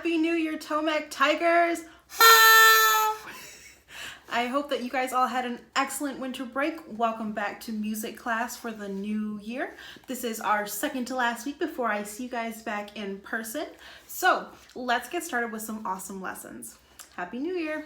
Happy New Year, Tomac Tigers! I hope that you guys all had an excellent winter break. Welcome back to music class for the new year. This is our second to last week before I see you guys back in person. So let's get started with some awesome lessons. Happy New Year!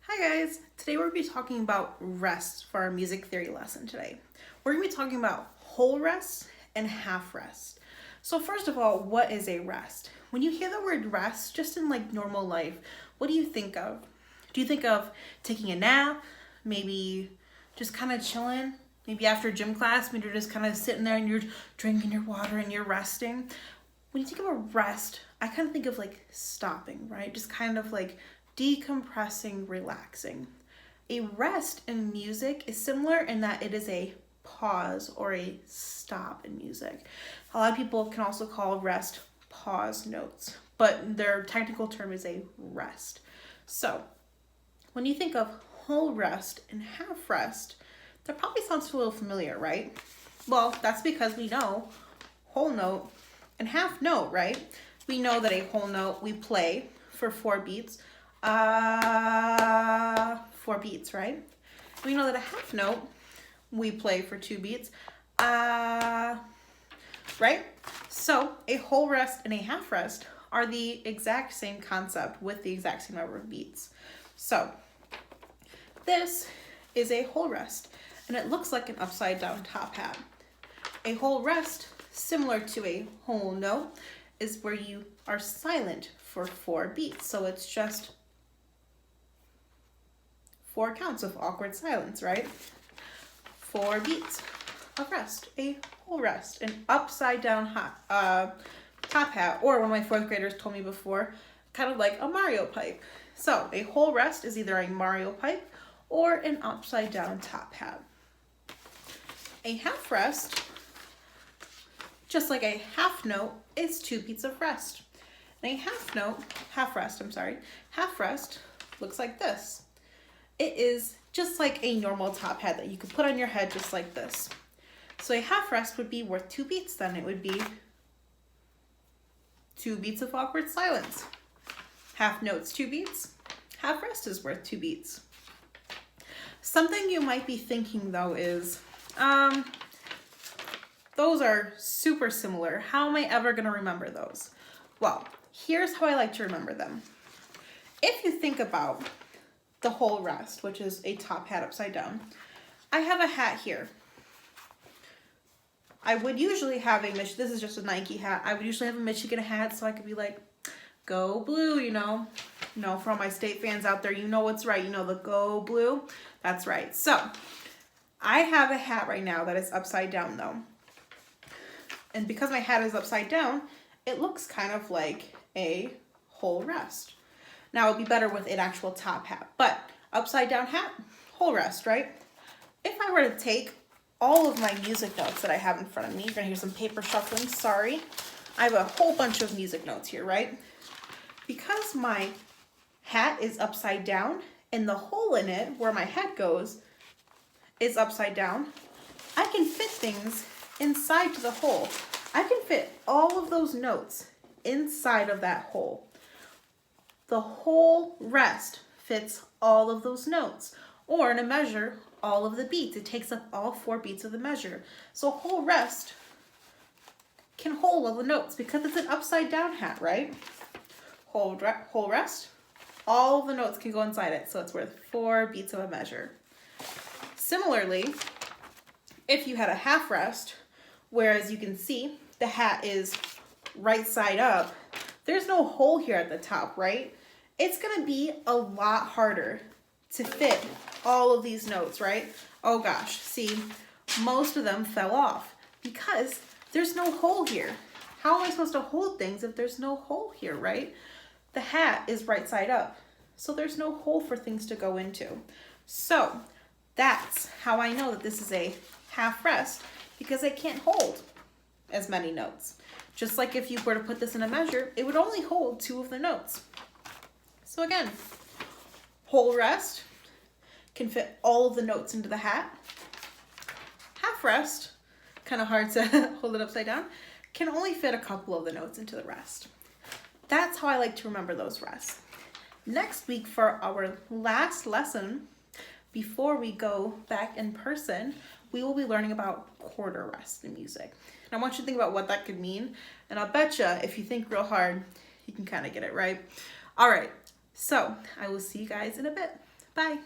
Hi guys! Today we're going to be talking about rest for our music theory lesson today. We're going to be talking about whole rest and half rest. So first of all, what is a rest? When you hear the word rest, just in like normal life, what do you think of? Do you think of taking a nap? Maybe just kind of chilling? Maybe after gym class, when you're just kind of sitting there and you're drinking your water and you're resting? When you think of a rest, I kind of think of like stopping, right? Just kind of like decompressing, relaxing. A rest in music is similar in that it is a pause or a stop in music. A lot of people can also call rest pause notes, but their technical term is a rest. So when you think of whole rest and half rest, that probably sounds a little familiar, right? Well, that's because we know whole note and half note, right? We know that a whole note we play for 4 beats, 4 beats, right? We know that a half note we play for 2 beats, right? So a whole rest and a half rest are the exact same concept with the exact same number of beats. So this is a whole rest, and it looks like an upside down top hat. A whole rest, similar to a whole note, is where you are silent for 4 beats. So it's just 4 counts of awkward silence, right? 4 beats of rest, a whole rest, an upside down top hat, or one of my 4th graders told me before, kind of like a Mario pipe. So a whole rest is either a Mario pipe or an upside down top hat. A half rest, just like a half note, is 2 beats of rest. And a half rest looks like this. It is just like a normal top hat that you could put on your head just like this. So a half rest would be worth 2 beats then. It would be 2 beats of awkward silence. Half note's 2 beats. Half rest is worth 2 beats. Something you might be thinking though is, those are super similar. How am I ever gonna remember those? Well, here's how I like to remember them. If you think about the whole rest, which is a top hat upside down, I have a hat here. I would usually have this is just a Nike hat. I would usually have a Michigan hat so I could be like, go blue, you know. For all my state fans out there, you know what's right. You know the go blue. That's right. So I have a hat right now that is upside down though. And because my hat is upside down, it looks kind of like a whole rest. Now it would be better with an actual top hat, but upside down hat, whole rest, right? If I were to take all of my music notes that I have in front of me, you're gonna hear some paper shuffling, sorry. I have a whole bunch of music notes here, right? Because my hat is upside down and the hole in it where my hat goes is upside down, I can fit things inside to the hole. I can fit all of those notes inside of that hole. The whole rest fits all of those notes, or in a measure, all of the beats. It takes up all 4 beats of the measure. So whole rest can hold all the notes because it's an upside down hat, right? Whole rest, all of the notes can go inside it, so it's worth 4 beats of a measure. Similarly, if you had a half rest, whereas you can see the hat is right side up, there's no hole here at the top, right? It's gonna be a lot harder to fit all of these notes, right? Oh gosh, see, most of them fell off because there's no hole here. How am I supposed to hold things if there's no hole here, right? The hat is right side up, so there's no hole for things to go into. So that's how I know that this is a half rest, because I can't hold as many notes. Just like if you were to put this in a measure, it would only hold 2 of the notes. So again, whole rest can fit all of the notes into the hat. Half rest, kind of hard to hold it upside down, can only fit a couple of the notes into the rest. That's how I like to remember those rests. Next week for our last lesson, before we go back in person, we will be learning about quarter rest in music. And I want you to think about what that could mean. And I'll bet you, if you think real hard, you can kind of get it right. All right, so I will see you guys in a bit. Bye.